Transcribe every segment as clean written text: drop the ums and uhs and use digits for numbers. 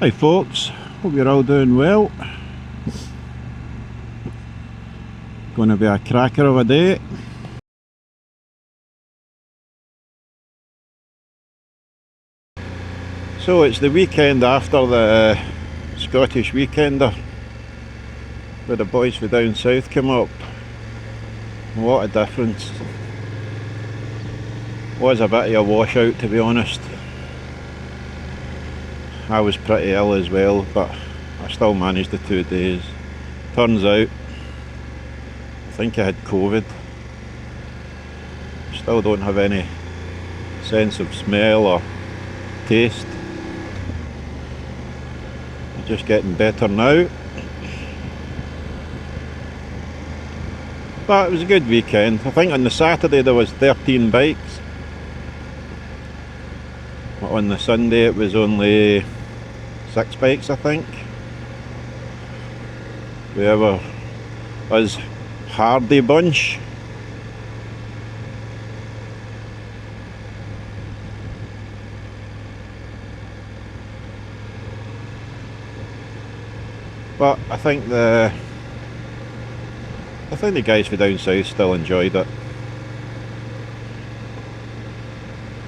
Hi folks, hope you're all doing well. Going to be a cracker of a day. So it's the weekend after the Scottish Weekender, where the boys from down south come up. What a difference. Was a bit of a washout, to be honest. I was pretty ill as well, but I still managed the 2 days. Turns out, I think I had COVID. Still don't have any sense of smell or taste. I'm just getting better now. But it was a good weekend. I think on the Saturday there was 13 bikes. But on the Sunday it was only 6 bikes, I think. We were us hardy bunch. But I think the guys from down south still enjoyed it.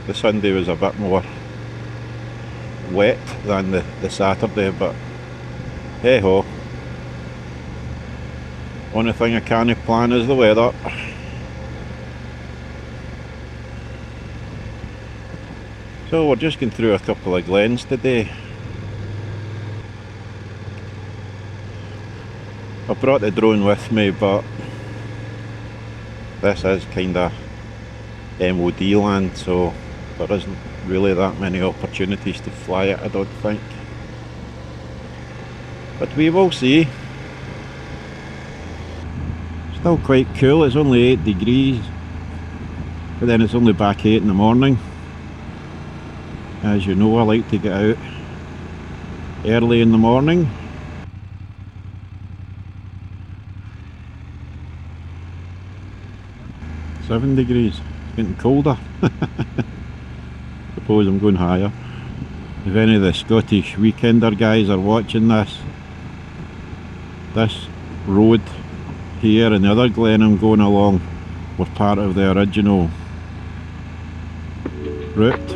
The Sunday was a bit more wet than the Saturday, but hey ho. Only thing I can't plan is the weather. So we're just going through a couple of glens today. I brought the drone with me, but this is kinda MOD land, so there isn't really that many opportunities to fly it, I don't think. But we will see. Still quite cool. It's only 8 degrees, but then it's only back 8 in the morning. As you know, I like to get out early in the morning. Seven degrees. It's getting colder. Suppose I'm going higher. If any of the Scottish Weekender guys are watching this road here and the other glen I'm going along were part of the original route.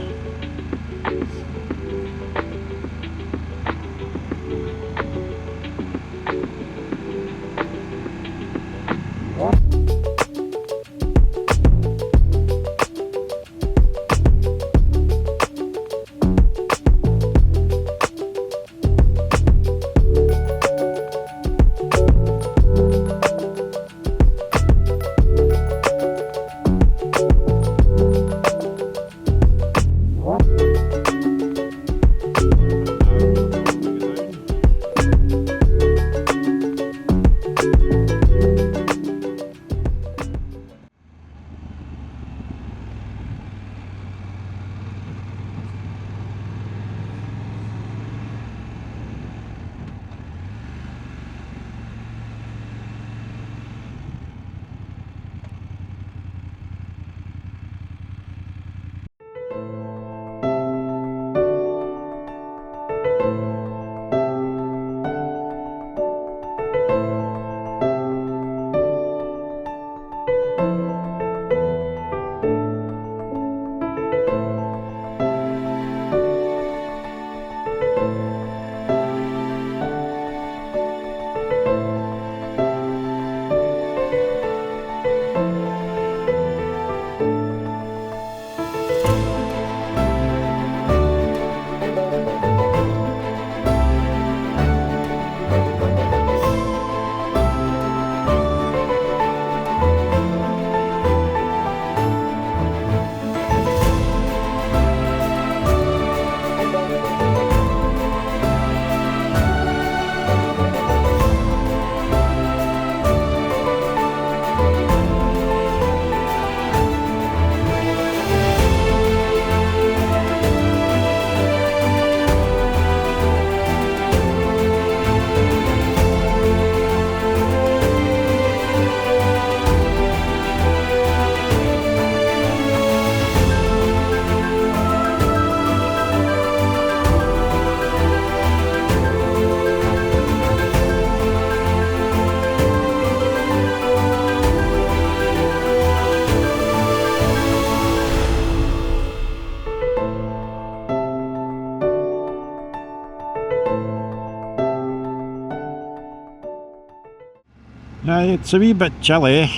It's a wee bit chilly.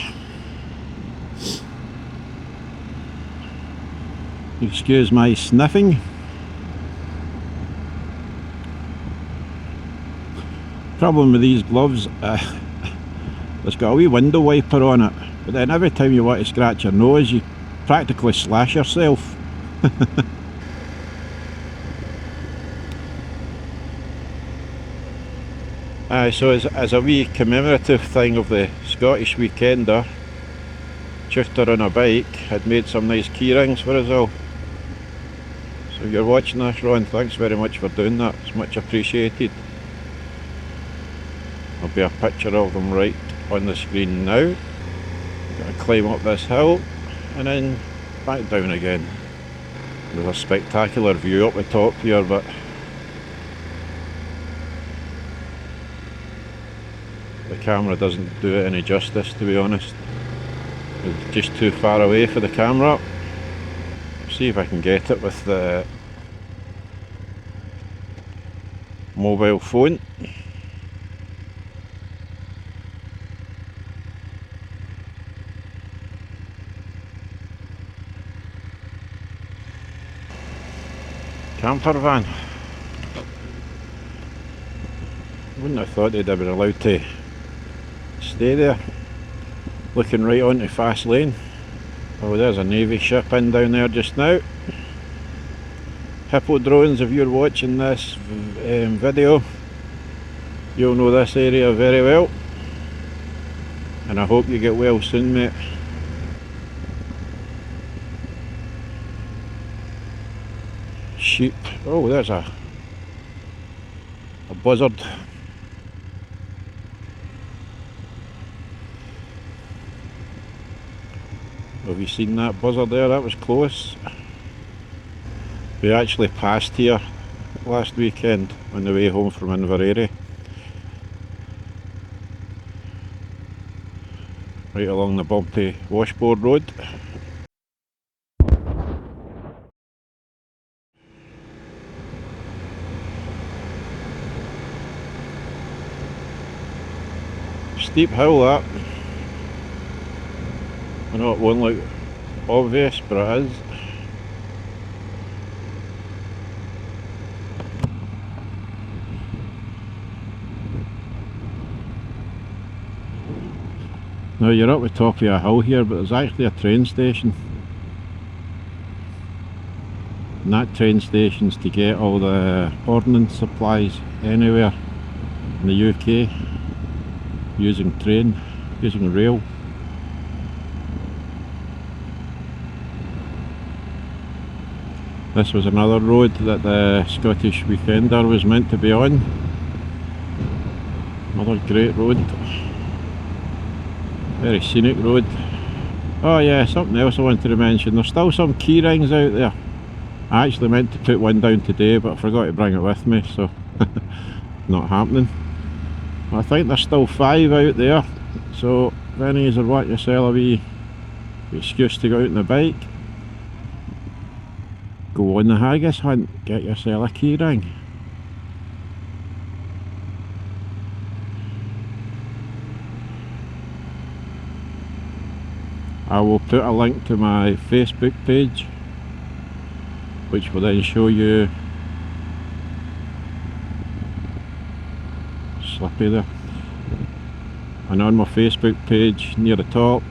Excuse my sniffing. Problem with these gloves, it's got a wee window wiper on it, but then every time you want to scratch your nose you practically slash yourself. So as a wee commemorative thing of the Scottish weekender, Chuchter on a bike had made some nice key rings for us all. So if you're watching this, Ron, thanks very much for doing that, it's much appreciated. There'll be a picture of them right on the screen now. Got to climb up this hill and then back down again. There's a spectacular view up the top here, but the camera doesn't do it any justice, to be honest. It's just too far away for the camera. See if I can get it with the mobile phone. Camper van. Wouldn't have thought they'd have been allowed to stay there. Looking right onto fast lane. Oh, there's a Navy ship in down there just now. Hippo drones, if you're watching this video, you'll know this area very well. And I hope you get well soon, mate. Sheep. Oh, there's a buzzard. Have you seen that buzzard there? That was close. We actually passed here last weekend on the way home from Inverary. Right along the bumpy washboard road. Steep hill that. I know it won't look obvious, but it is. Now you're up the top of a hill here, but there's actually a train station. And that train station's to get all the ordnance supplies anywhere in the UK using rail. This was another road that the Scottish weekender was meant to be on. Another great road. Very scenic road. Oh yeah, something else I wanted to mention. There's still some key rings out there. I actually meant to put one down today, but I forgot to bring it with me, so not happening. I think there's still 5 out there, so if any of you want yourself a wee excuse to go out on the bike, go on the haggis hunt, get yourself a key ring. I will put a link to my Facebook page, which will then show you slippy there. And on my Facebook page near the top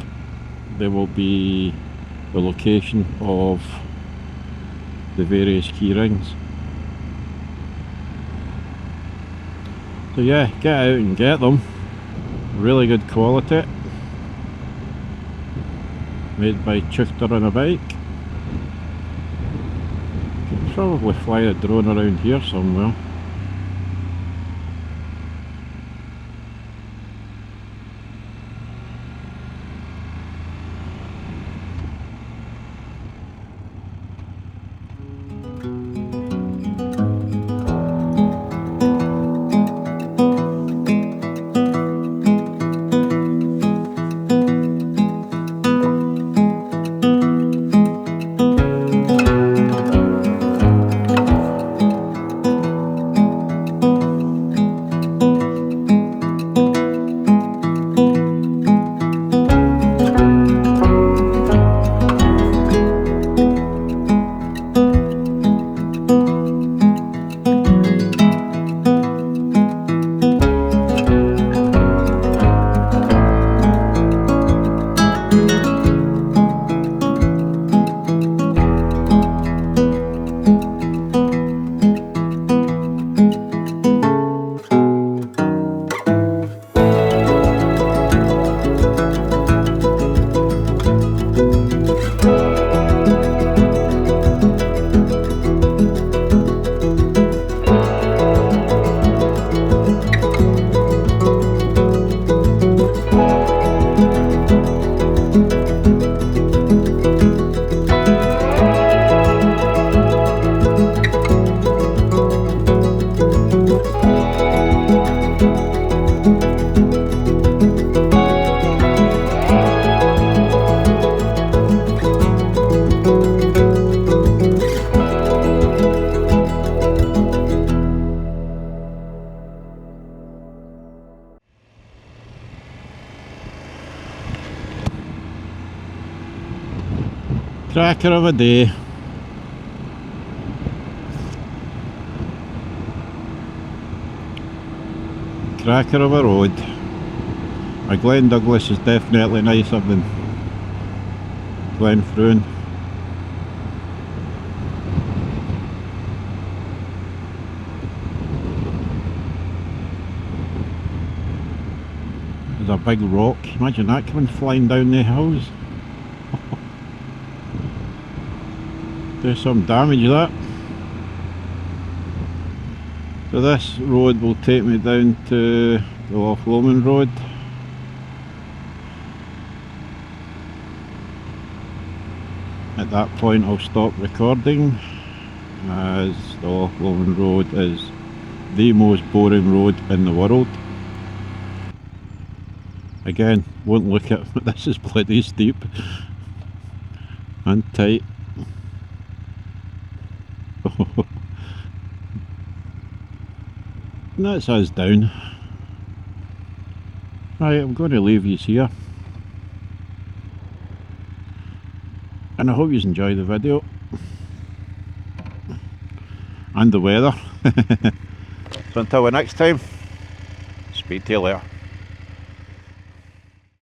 there will be the location of the various key rings. So yeah, get out and get them. Really good quality. Made by Chuchter on a bike. Could probably fly a drone around here somewhere. Cracker of a day. Cracker of a road. A Glen Douglas is definitely nicer than Glen Fruin. There's a big rock. Imagine that coming flying down the hills. Do some damage that. So this road will take me down to the Loch Lomond Road. At that point I'll stop recording, as the Loch Lomond Road is the most boring road in the world. Again, won't look at it, this is bloody steep and tight. And that's us down. Right, I'm going to leave you here. And I hope you enjoy the video. And the weather. So until the next time, speak to you later.